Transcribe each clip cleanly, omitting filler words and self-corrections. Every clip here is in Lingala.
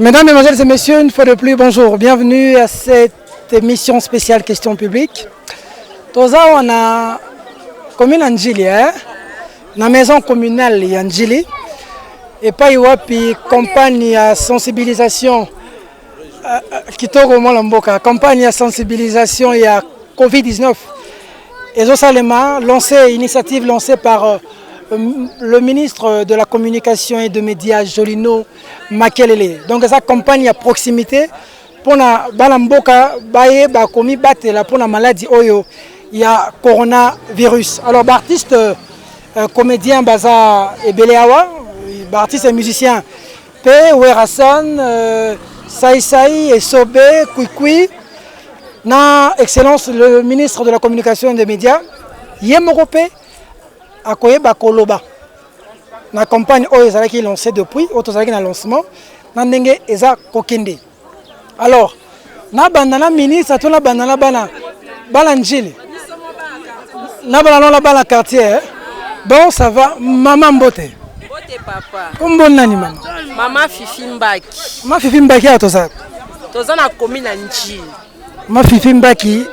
Mesdames, Mesdemoiselles et Messieurs, une fois de plus, bonjour. Bienvenue à cette émission spéciale Questions publiques. Toza, on a commune Njili, la maison communale Njili. Et pas y campagne à sensibilisation kitoko molamboka campagne à sensibilisation et à Covid-19. Et Zosalema, initiative lancée par le ministre de la Communication et des Médias, Jolino Makelele. Donc, ça campagne à proximité pour la balamboka, baye, bakomi, batela pour la maladie oyo, il y a coronavirus. Alors, artiste, comédien, baza et Beleawa, artiste et musicien, P. Werason, Saïsaï, Esobe, Kwikwi, na excellence le ministre de la Communication et des Médias, Yemorope, Akoyeba Koloba. La campagne qui est lancée depuis, le lancement, Nandenge Eza Kokende. Alors, na bandana ministre, na bandana balanjili, na bandana bala quartier. Bon, ça va, maman Mbote. Mbote papa. Comment nani maman? Maman Fifi Mbaki. Ma Fifi Mbaki à Toza. Toza na commune Njili. Ma Fifi Mbaki.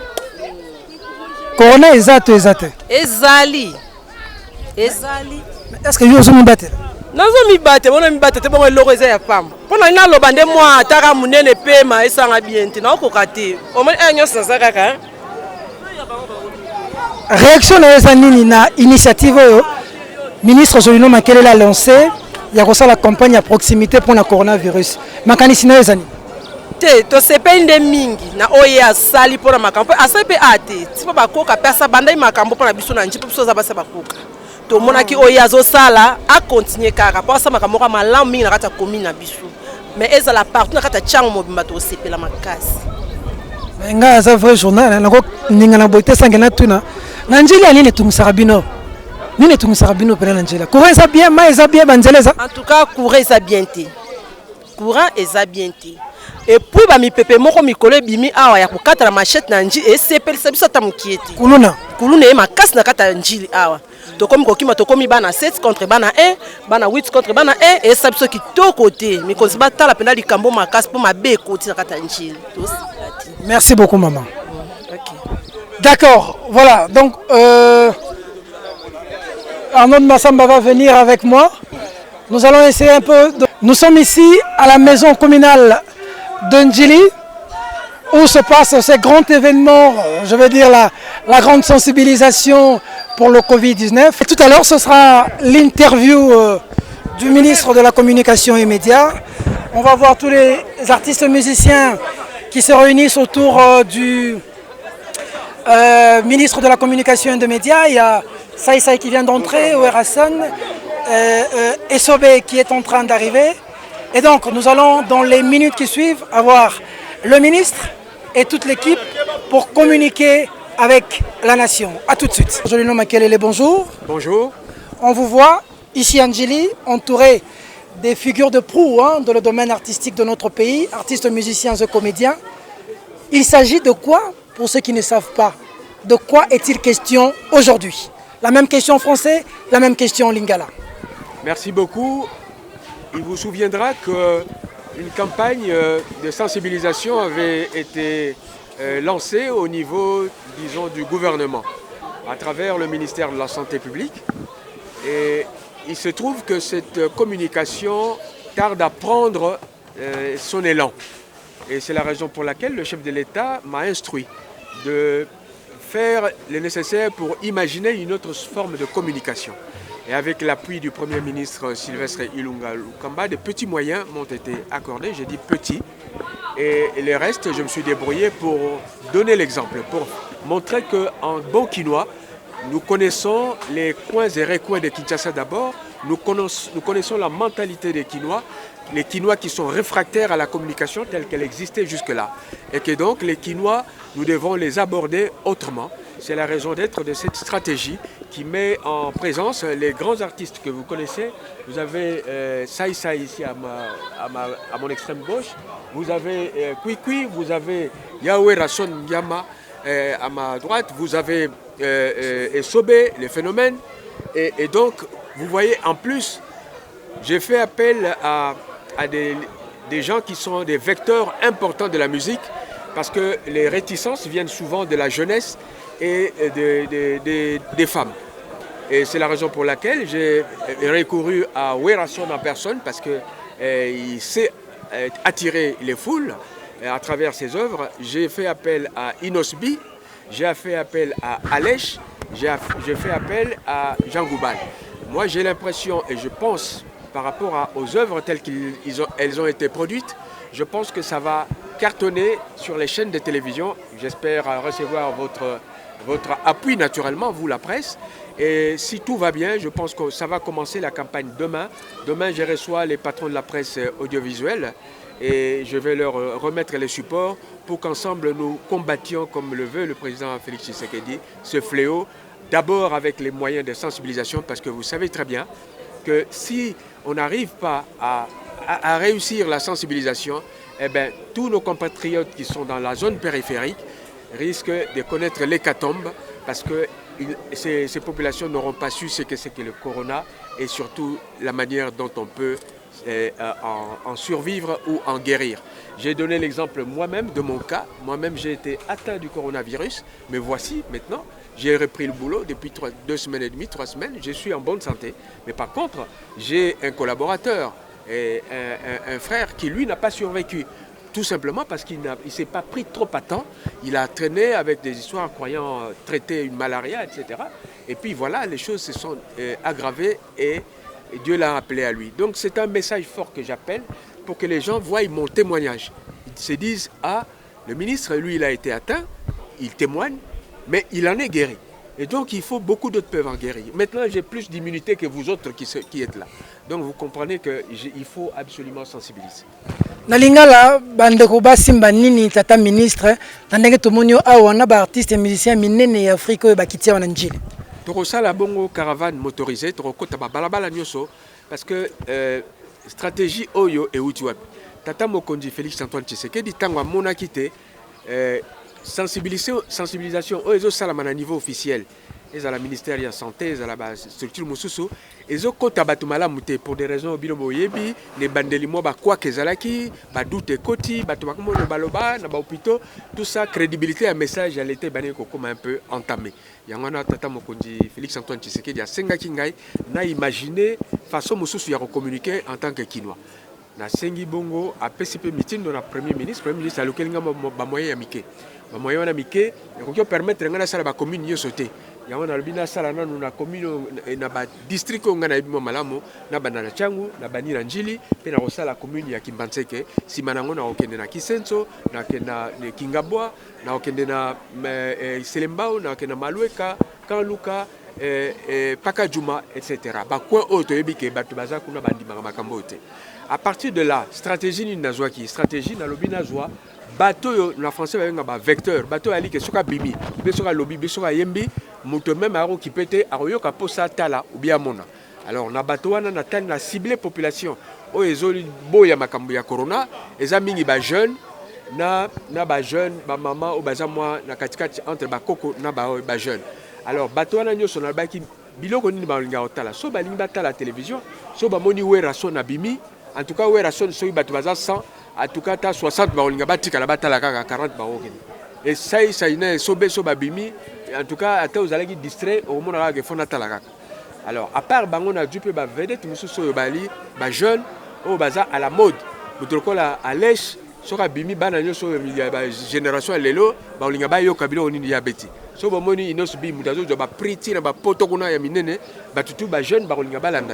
Corona exact exact. Ezali. Est-ce que vous avez battu? Non, je battu, on me battu, bon le rosé ya femme. Pendant une lo bande moi tara munene pema esanga bien na okokate. O mo enyo sanza kaka. Réaction na nini na initiative ministre Jolino Makelele a lancé, il y a la campagne à proximité pour le coronavirus. Makanisi na ezani. Te to sepe inde mingi na oye asali pour makambo. Asepe ate. Tipo bakoka pesa banda makambo pour na biso na njipo biso za basa bakoka. To monaki oye azosala a continuer kaka. Pour ça makambo ka malamu mingi na kata commune na biso. Mais eza la partout na kata chango mobimba to sepe la makasi. Nga za vrai journal na ko ninga na boite sangena tuna. Na Njili anine tumusarabino. Nini tumusarabino pena na Njili. Courant ça bien, ma ça bien banzeleza. En tout cas, courant ça bien té. Courant ça bien té. Et puis ba mi pepe moko mikolo bimi awa ya kokata la machette na Njili et sepel sabiso ta mukieti. Kuluna e makasi na kata Njili awa. To komi kokima to komi bana 7 contre bana 1, bana 8 contre bana 1 et sabiso ki to côté. Mi ko ziba tala pena likambo makasi pour ma be côté na kata Njili. Merci beaucoup maman. OK. D'accord, voilà. Donc Arnaud de Massamba va venir avec moi. Nous allons essayer un peu de... Nous sommes ici à la maison communale de Njili où se passe ce grand événement, je veux dire la grande sensibilisation pour le Covid-19. Et tout à l'heure, ce sera l'interview du ministre de la Communication et Médias. On va voir tous les artistes musiciens qui se réunissent autour du ministre de la Communication et des Médias. Il y a Saïsaï qui vient d'entrer, Werason, Esobe qui est en train d'arriver. Et donc nous allons dans les minutes qui suivent avoir le ministre et toute l'équipe pour communiquer avec la nation. A tout de suite. Jolino Makelele, bonjour. Bonjour. On vous voit ici à Njili, entouré des figures de proue dans le domaine artistique de notre pays, artistes, musiciens et comédiens. Il s'agit de quoi, pour ceux qui ne savent pas, de quoi est-il question aujourd'hui? La même question en français, la même question en lingala. Merci beaucoup. Il vous souviendra qu'une campagne de sensibilisation avait été lancée au niveau, disons, du gouvernement, à travers le ministère de la Santé publique. Et il se trouve que cette communication tarde à prendre son élan. Et c'est la raison pour laquelle le chef de l'État m'a instruit de faire le nécessaire pour imaginer une autre forme de communication. Et avec l'appui du Premier ministre Sylvestre Ilunga Lukamba, des petits moyens m'ont été accordés, j'ai dit petits, et le reste, je me suis débrouillé pour donner l'exemple, pour montrer qu'en bon quinois, nous connaissons les coins et recoins de Kinshasa d'abord, nous connaissons la mentalité des Quinois, les Quinois qui sont réfractaires à la communication telle qu'elle existait jusque-là. Et que donc les Quinois, nous devons les aborder autrement. C'est la raison d'être de cette stratégie qui met en présence les grands artistes que vous connaissez. Vous avez Saïsaï ici à mon extrême gauche. Vous avez Kwikwi, vous avez Yahweh Rasson Yama à ma droite. Vous avez Esobe, les phénomènes. Et donc, vous voyez, en plus, j'ai fait appel à des des gens qui sont des vecteurs importants de la musique, parce que les réticences viennent souvent de la jeunesse et des femmes. Et c'est la raison pour laquelle j'ai recouru à Werrason en personne, parce qu'il sait attirer les foules à travers ses œuvres. J'ai fait appel à Inosbi, j'ai fait appel à Alech, j'ai fait appel à Jean Goubal. Moi, j'ai l'impression, et je pense, par rapport aux œuvres telles qu'elles ont été produites, je pense que ça va cartonner sur les chaînes de télévision. J'espère recevoir votre appui naturellement, vous la presse. Et si tout va bien, je pense que ça va commencer la campagne demain. Demain, je reçois les patrons de la presse audiovisuelle et je vais leur remettre les supports pour qu'ensemble nous combattions, comme le veut le président Félix Tshisekedi, ce fléau. D'abord avec les moyens de sensibilisation, parce que vous savez très bien que si on n'arrive pas à réussir la sensibilisation, eh bien, tous nos compatriotes qui sont dans la zone périphérique risquent de connaître l'hécatombe, parce que ces populations n'auront pas su ce que c'est que le corona et surtout la manière dont on peut en survivre ou en guérir. J'ai donné l'exemple moi-même de mon cas. Moi-même, j'ai été atteint du coronavirus, mais voici maintenant, j'ai repris le boulot depuis 2 semaines et demie, 3 semaines. Je suis en bonne santé. Mais par contre, j'ai un collaborateur et un frère qui, lui, n'a pas survécu. Tout simplement parce qu'il ne s'est pas pris trop à temps. Il a traîné avec des histoires croyant traiter une malaria, etc. Et puis voilà, les choses se sont aggravées et Dieu l'a appelé à lui. Donc c'est un message fort que j'appelle pour que les gens voient mon témoignage. Ils se disent, ah, le ministre, lui, il a été atteint, il témoigne, mais il en est guéri. Et donc il faut beaucoup d'autres peuvent en guérir. Maintenant, j'ai plus d'immunité que vous autres qui êtes là. Donc vous comprenez qu'il faut absolument sensibiliser. Na lingala bandeko basimba nini tata ministre na ndenge tomonio awa na ba artiste musicien minene ya Afrika ba kitia wana njili. Torosala bongo caravane motorisée torokota ba balabala nyoso parce que stratégie oyo e uti wapi. Tata Mokonzi Félix Antoine Tshisekedi tango mona kité sensibilisation oyo sala na niveau officiel. Ezala ministère de la santé, ezala ba structure mosusu, ezokota bato malamu te pour des raisons bino boyebi, les bandeli mo ba kwa kezalaki, ba doute koti, bato bakomo no baloba na ba hôpitaux, tout ça crédibilité à message à l'été bané ko comme un peu entamé. Yango na tata Mokonzi Félix Antoine Tshisekedi a sengaki ngai na imaginer façon mosusu ya communiquer en tant que Kinois. Na sengi bongo a PCP meeting dans la premier ministre a lokel nga ba moyen ya mike. Ba moyen na mike, ko permettre nga na sala ba commune yo sauter. Yango na lobina sala nanu na commune na ba district nga na bimo malamu na bandana changu na banira njili pe na kosala commune ya Kimbanseke sima nango na okende na Kisenso na kena Kingabwa na okende na Selembao na okende na Malueka Kanluka Pakajuma etc. ba coin auto yebike batu baza kuna bandima makambo te. À partir de là, stratégie ni nazwa ki stratégie na lobina zwa bateau yo na français ba vecteur bateau ali ke soka bimi be soka lobi be soka yembi muto même aro ki pété aroyo ka posa tala ou bien mona. Alors na bateau wana na tan na cibler population o ezoli boya makambo ya corona eza mingi ba jeune na ba jeune ba maman o baza moi na katikati entre ba koko na ba jeune. Alors bateau wana nyoso na ba ki biloko nini ba linga otala so ba linga tala télévision so ba moni Werrason na bimi. En tout cas, Werrason, si tu as 100, en tout cas, tu as 60, tu as 40. Et ça, ça y est, bimi. En tout cas, tu as distrait au moment où tu as. Alors, à part, on a dû faire des vedettes, des jeunes, à la mode. À l'èche, sur la bimi, la génération, elle est là, on a eu un diabète. So ba moni inosbi mutazo ba priti na ba potokuna ya minene ba tutu ba jeune ba kolinga balanda.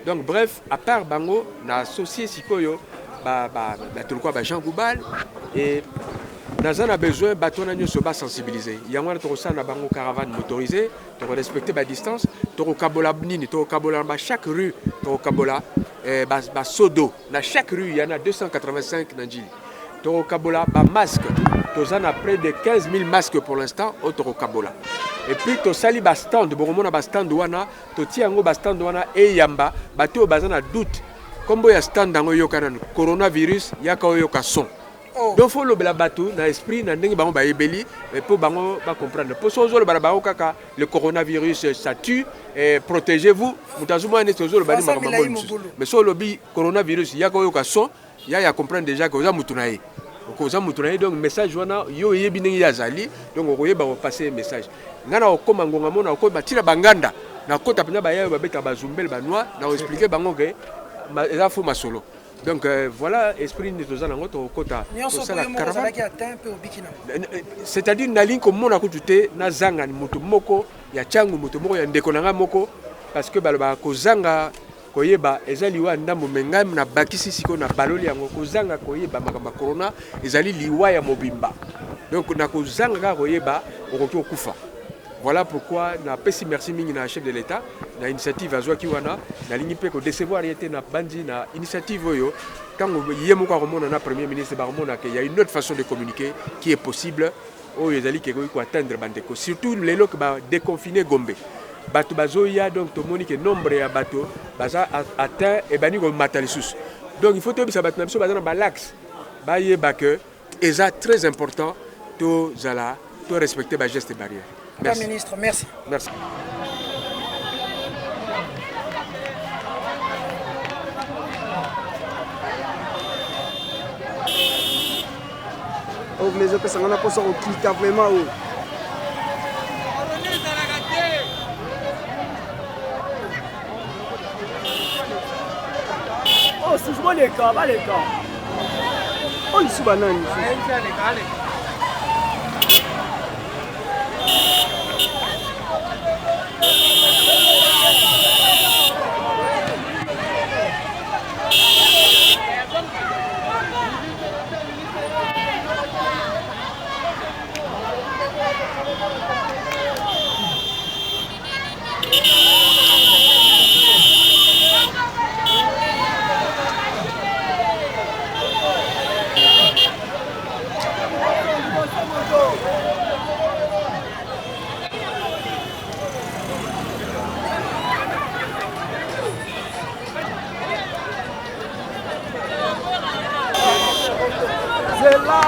Donc bref, à part bango na associé sikoyo ba tulko ba Jean Goubal et nazana besoin ba tona nyoso ba sensibiliser. Yango na tokosa na bango caravane motorisée, to respecter ba distance, to kabola nini, to kabola ba chaque rue, to kabola ba sodo. Na chaque rue, il y en a 285 na Njili. To kabola ba masque. Nous avons près de 15 000 masques pour l'instant au Toro Kabola. Et puis, tu sali stand, bon, on a stand douana, tu tiens un stand douana et yamba, bateau bazan a doute. Comme il y a stand dans le coronavirus, il y a un son. Donc, il faut le bateau, dans l'esprit, dans l'esprit, mais pour comprendre. Pour ce que le coronavirus, ça tue, protégez-vous. Mais sur le coronavirus, il y a un son. il y a comprendre déjà que vous avez donc message wana yo yebi ndenge yazali donc okoyeba passer message ngana okoma ngonga mona okoma tira banganda na kota pena ba yayo babeta bazumbel banwa na expliquer bango que eza fo masolo donc voilà esprit de tozana ngoto kota sala caravane c'est-à-dire na ligne comme mona kutute na zanga moto moko ya changu moto moko ya ndeko nanga moko parce que baloba kozanga koyeba ezali wa ndambo menga na bakisi siko na baloli yango kozanga koyeba makamba corona ezali liwa ya mobimba donc na kozanga ka koyeba okoki okufa. Voilà pourquoi na pesi merci mingi na chef de l'état na initiative azwa kiwana na lingi pe ko décevoir yete na bandi na initiative oyo tango yemo ko remona na premier ministre ba remona que il y a une autre façon de communiquer qui est possible oyo ezali ke ko atteindre bandeko surtout les lok ba déconfiner Gombe. Bato bazoya donc to moni que nombre ya bato baza atteint et bani ko matalisusu donc il faut te bisa bato na biso baza na balax ba yeba que eza très important to zala to respecter ba gestes barrières. Merci. Ministre, merci. Merci. Oh, mais je pense qu'on a pas ça au clic vraiment. Oh, c'est je vois les cas, va les cas. Oh, il se banane. C'est là.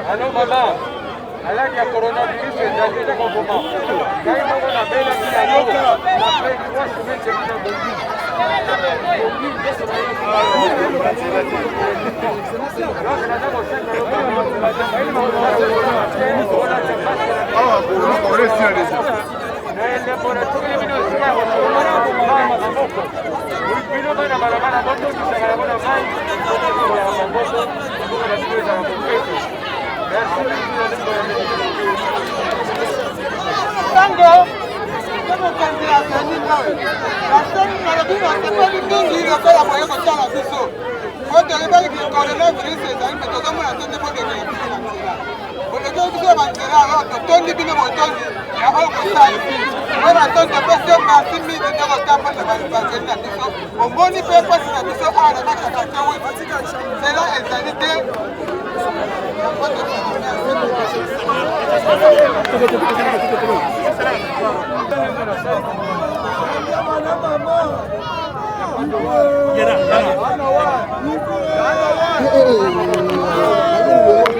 Allô maman, alors il y a coronavirus, c'est déjà comment? Quand il m'a appelé après 3 semaines, c'est bien bon. Ah,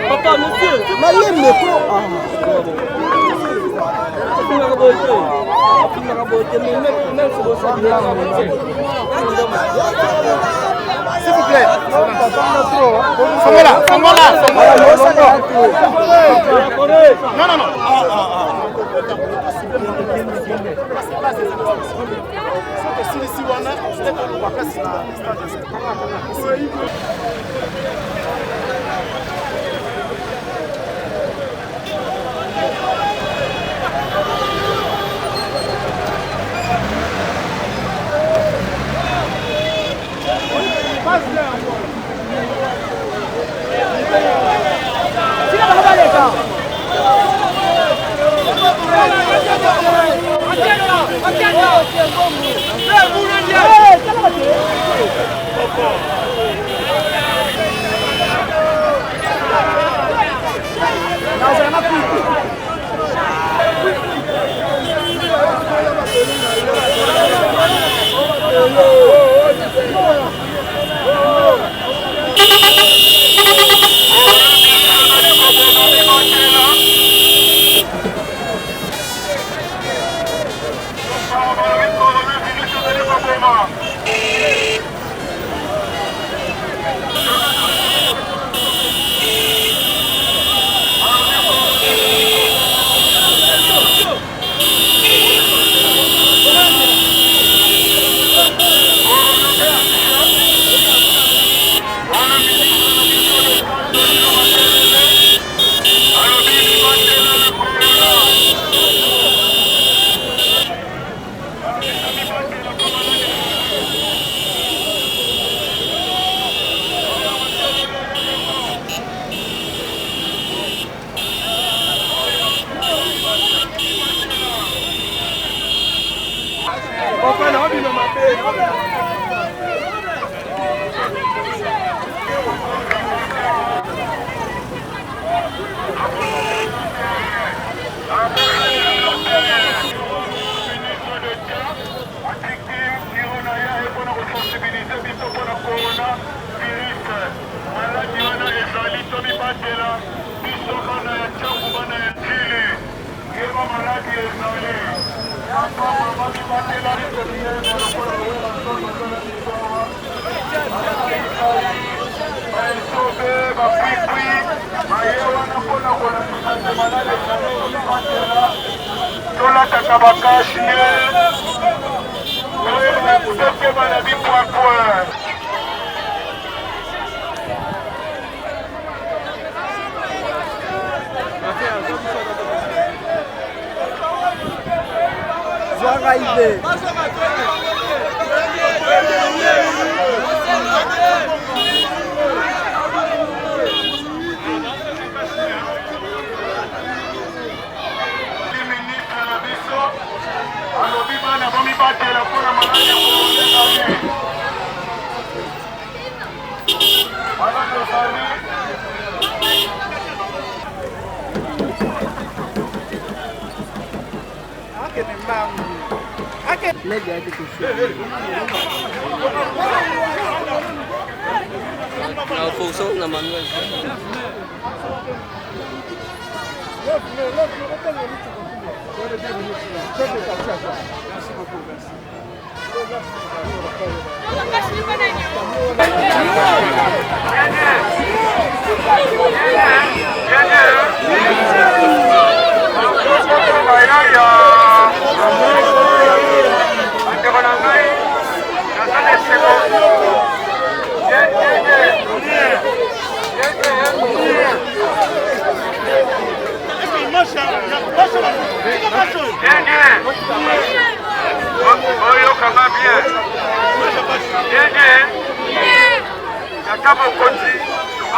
Papa, monsieur, marié métro. S'il vous plaît. Non, non, non.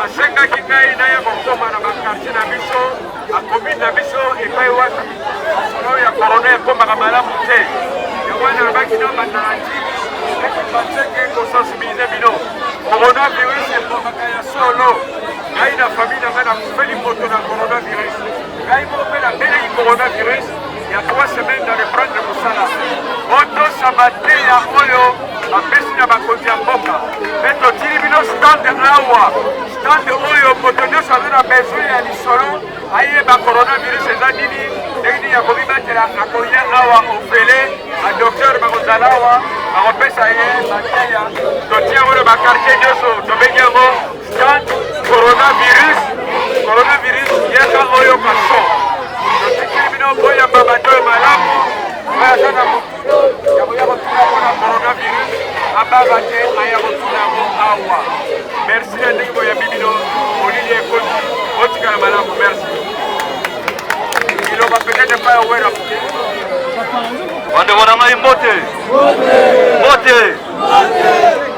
asengaki ngai naye kokoma na bakartier na biso akomi na biso epai wana masolo ya korona ekomaka malamu te yango wana nabaki no bataratibe eki basenge kosensibilize bino coronavirus ekomaka ya solo ngai na famille na ngai nakufeli moto na coronavirus ngai mope nabeleki coronavirus ya 3 semaines na reprendre mosala otosa mateya oyo bapesi na bakonzi ya mboka mpe totili bino stande awa stande oyo moto nyonso aza na besoin ya lisolo ayeba coronavirus eza nini ndenge nini akomibatela akoya awa ofele badokter bakozala awa bakopesa ye mateya totia oyo bakartier nyonso tobengi yango stande coronavirus yeka oyo kaso totikili bino boyamba bato oyo malamu oyo aza na motuno ya koya kotuna mpona coronavirus ababa te aya kotuna yango awa merci na ndenge boyambi bino molili ekoti otikala malamu merci iloba peut-être pas owera moke bandeko na ngai mbote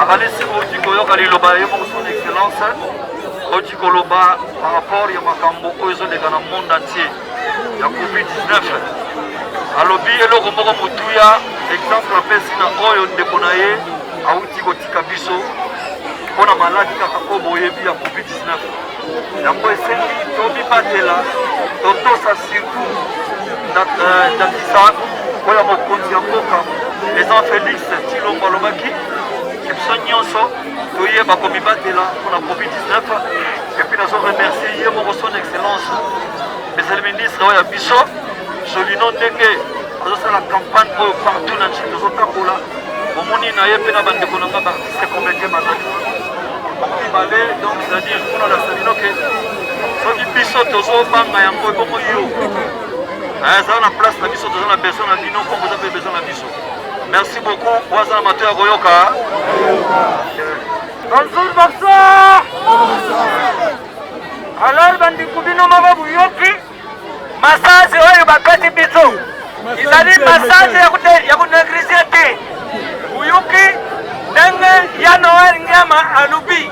akalisi oti koyoka liloba ye moko son excellence oti koloba par rapport ya makambo oyo ezoleka na monde entier ya covid-19 alobi eloko moko motuya exemple apesi na oyo ndeko na ye auti kotika biso mpona maladi kaka oyo boyebi ya covid-19 yango esengi tomibatela totosa surtout ndakisa oyo mokonzi ya mboka Jean Félix Tshilombo alobaki biso nyonso toyeba komibatela mpona covid-19 epuis nazo remercier ye moko son excellence monsieur le ministre oyo ya biso jolino ndenge azosala campagne oyo partout na nchi tozotambola omoni na ye mpe na bandeko na nga baartiste comédien bazali mibale donc c'est-à-dire mpona olakisa bino ke soki biso tozobanga yango ebongo yo ezala na place na biso toza na besoin na bino kongo oza mpe besoin na biso merci beaucoup oaza na mato ya koyoka bonjour bonsoir alors bandeko bino moko buyoki massage oyo bapesi biso ezali massage ya kuneglige te buyoki ndenge ya noel nyama alobi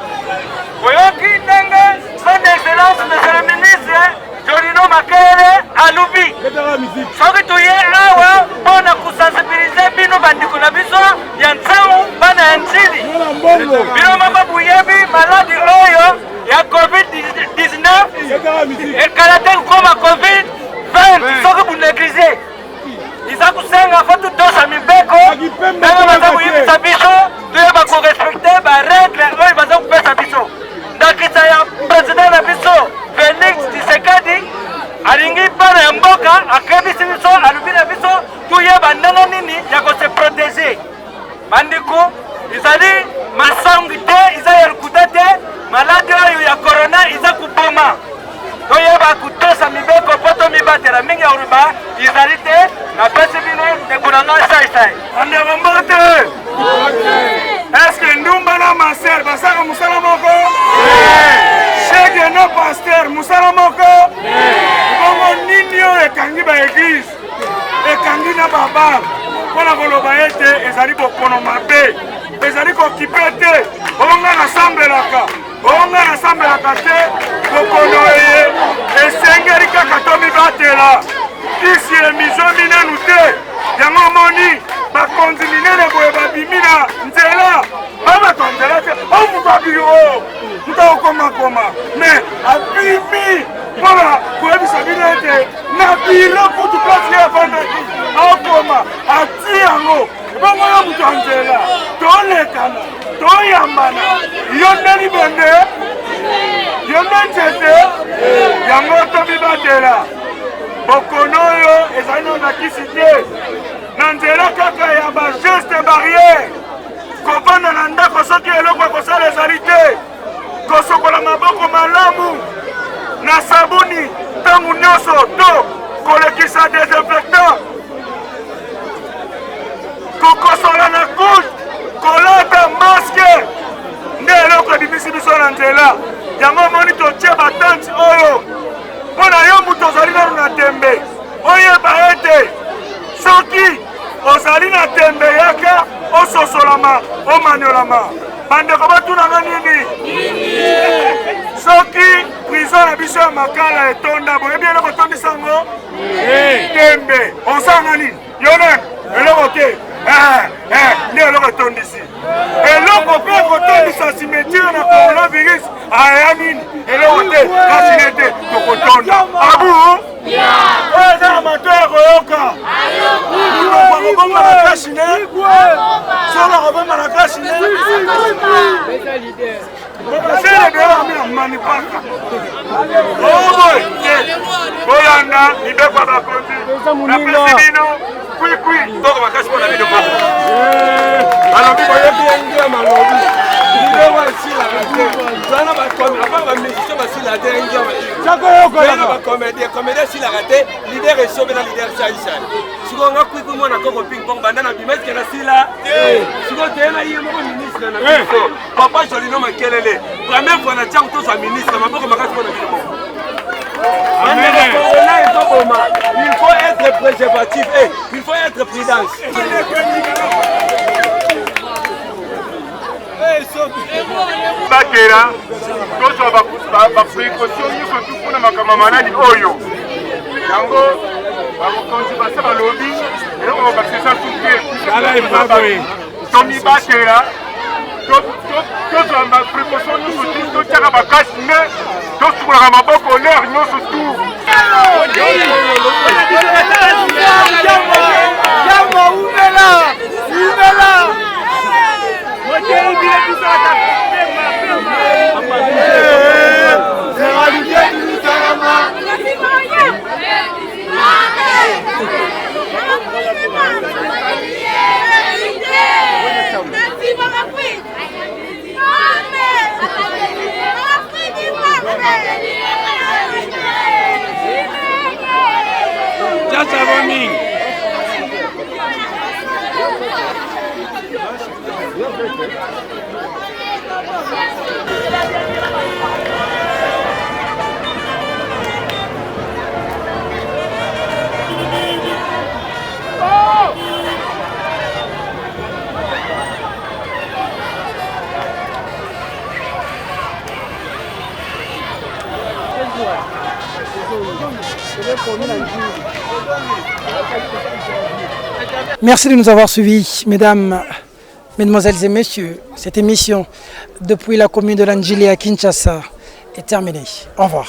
buyoki ndenge son excellence monsieur le ministre Jolino Makere alobi soki toye awa mpona kosensibilize bino bandeko na biso ya ntango bana ya ntili bino moko buyebi maladi oyo ya covid-19 ekala te kokoma covid-20 soki buneglige iza kusenga fo tutosa mibeko ndenge baza koyebisa biso toyeba korespecte baregle oyo baza kopesa biso ndakisa ya president na biso Félix Tshisekedi alingi bana ya mboka akebisi biso alobi na biso toyeba ndenge nini ya kose protege bandeko ezali masangi te eza ya lokuta te maladi oyo ya corona eza kuboma toyeba kutosa mibeko po tomibatela mingi ya oloba ezali te napesi bino ndeko na ngai saisai bandeko mbote eske ndumba na maser basaka mosala moko cheke no paster mosala moko bongo nini oyo ekangi baeglise ekangi na bababa mpona koloba ete ezali bokono mabe ezali kokipe te onga nasambelaka te bokono eye esengeli kaka tomibatela kisi emizo minenu te yango moni bakonzi minene boye babimi na nzela babato nzela te omutu abiro mutu akokomakoma me abimi mpona koyebisa bino ete na biro kutu plasi ye afandaki akoma ati yango bongo yo mutu ya nzela tolekana toyambana yo nde libende yo nde nzete yango tomibatela bokono oyo ezali no na kisi te na nzela kaka ya bageste barrière kovanda na ndako soki eloko ekosala ezali te kosokola maboko malamu na sabuni ntango nyonso to kolekisa desinfectant kokosola na coude kolata maske nde eloko ebimisi biso na nzela yango omoni totie batante oyo mpona yo mutu ozali nano na tembe oyeba ososolama omanyolama bandeko batunanga nini soki prison na biso ya makala etonda boyebi eloko etondisa yango tembe osanga nini yo nani eloko te nde eloko etondisi eloko mpe ekotondisa simetire na coronavirus aya nini eloko te kasi ne te tokotonda abu oyo eza na mato ya koyoka bakobomba na kasi ne so bakobomba na kasi ne basele beyoamina manipaka oboy te bolanda mibekwa bakonzi napesi bino kwikwi toko makasi mpona bino moko alobi boyebi yengi ya malobi lidewa esilaka te zana apart bamusicien basilaka te yengi ya bacomédien comédien esilaka te lider esobe na lider saisai sikonga kwikwi mwana koko ping pong banda na bimeske na sila siko teyena ye moko ministre na biso papa jolino makelele première fois na tiango tozwa ministre maboko makasi mpona bino moko il faut être préservatif et il faut être prudence. Bakera, tozo ba précaution nyuso tu kuna makama maladi oyo. Yango bakonzi basa ba lobby, eloko ba sesa tuke. Ala ibaboye. Tomi bakera, tozo ba précaution nyuso tu to tshaka ba kasi ne, to tsula maboko l'air nyuso tu. Merci de nous avoir suivis, mesdames, mesdemoiselles et messieurs. Cette émission depuis la commune de l'Anjili à Kinshasa est terminée. Au revoir.